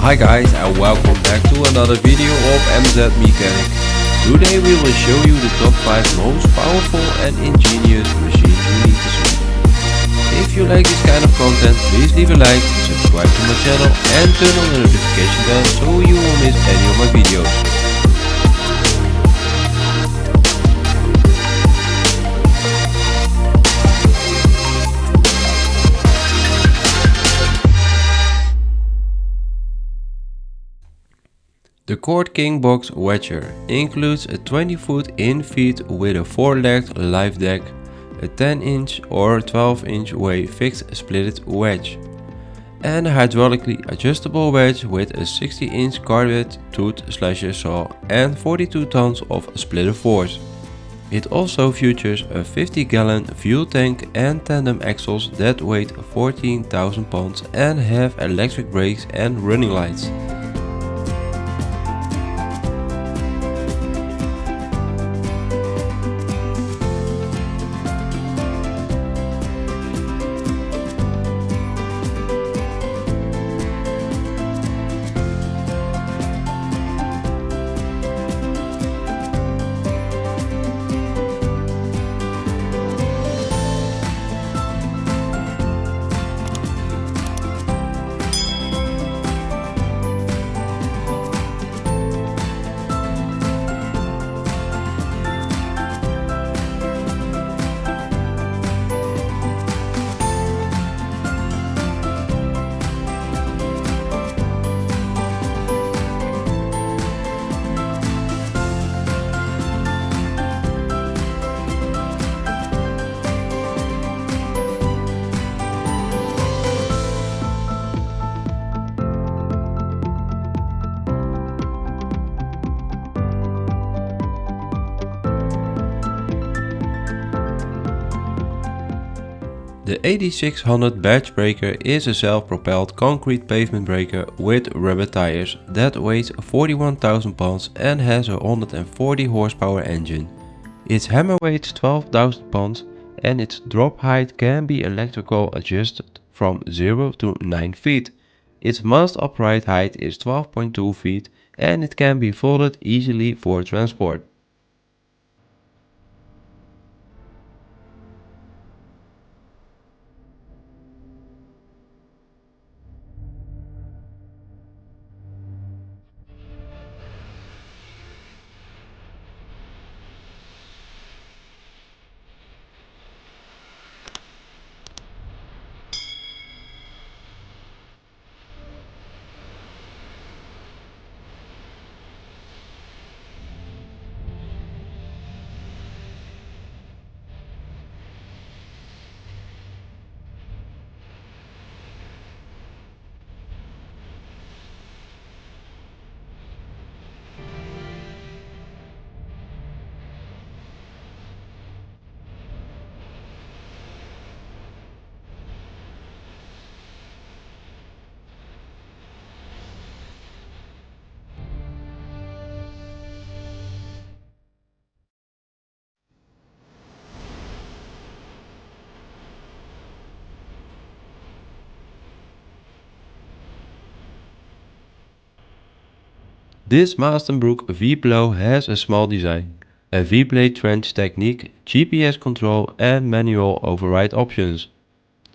Hi guys and welcome back to another video of MZ Mechanic. Today we will show you the top 5 most powerful and ingenious machines you need to see. If you like this kind of content, please leave a like, subscribe to my channel and turn on the notification bell so you won't miss any of my videos. The Cord King Box Wedger includes a 20-foot in-feed with a 4-legged live deck, a 10-inch or 12-inch way fixed splitted wedge, and a hydraulically adjustable wedge with a 60-inch carbide tooth slasher saw and 42 tons of splitter force. It also features a 50-gallon fuel tank and tandem axles that weigh 14,000 pounds and have electric brakes and running lights. The 8600 batch breaker is a self-propelled concrete pavement breaker with rubber tires that weighs 41,000 pounds and has a 140 horsepower engine. Its hammer weighs 12,000 pounds and its drop height can be electrical adjusted from 0 to 9 feet. Its mast upright height is 12.2 feet and it can be folded easily for transport. This Mastenbrook V-plow has a small design, a V-blade trench technique, GPS control and manual override options.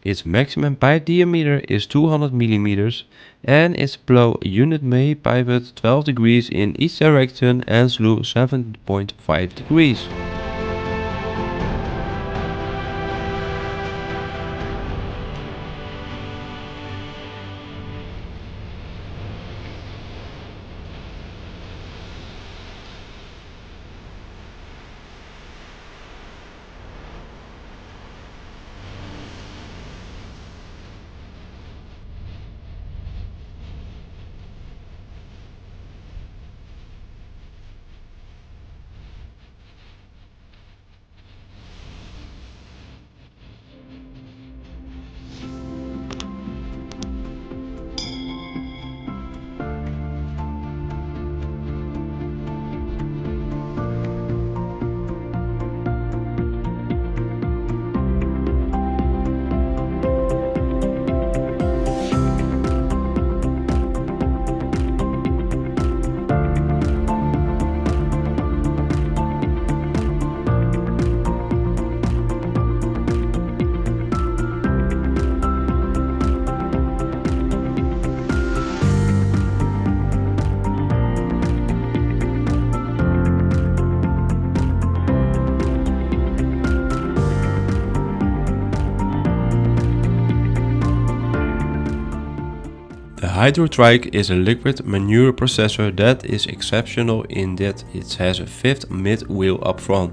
Its maximum pipe diameter is 200 mm and its plow unit may pivot 12 degrees in each direction and slew 7.5 degrees. The hydrotrike is a liquid manure processor that is exceptional in that it has a fifth mid-wheel up front.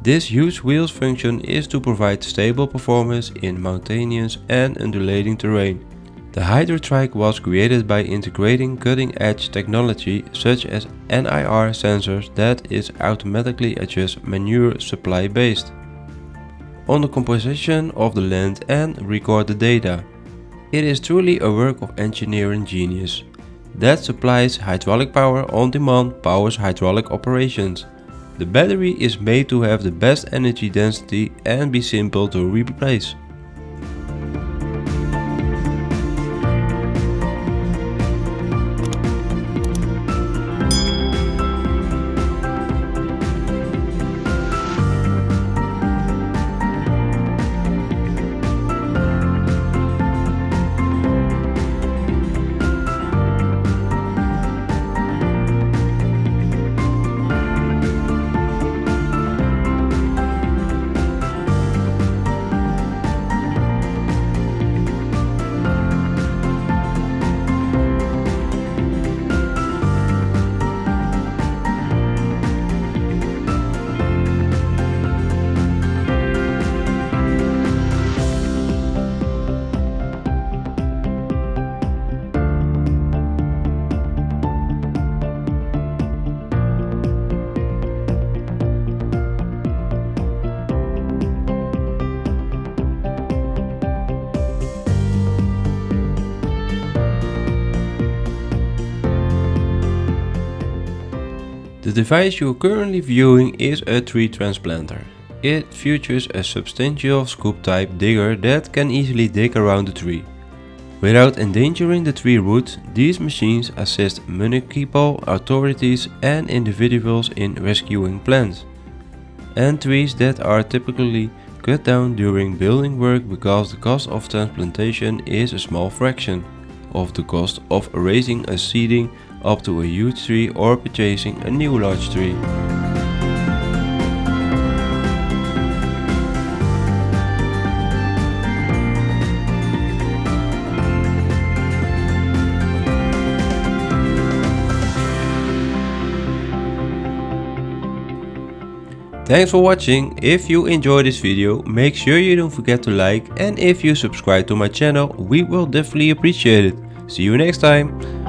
This huge wheel's function is to provide stable performance in mountainous and undulating terrain. The hydrotrike was created by integrating cutting-edge technology such as NIR sensors that is automatically adjust manure supply based on the composition of the land and record the data. It is truly a work of engineering genius that supplies hydraulic power on demand, powers hydraulic operations. The battery is made to have the best energy density and be simple to replace. The device you are currently viewing is a tree transplanter. It features a substantial scoop-type digger that can easily dig around the tree. Without endangering the tree roots, these machines assist municipal authorities and individuals in rescuing plants and trees that are typically cut down during building work because the cost of transplantation is a small fraction of the cost of raising a seeding up to a huge tree or purchasing a new large tree. Thanks for watching. If you enjoyed this video, make sure you don't forget to like, and if you subscribe to my channel, we will definitely appreciate it. See you next time.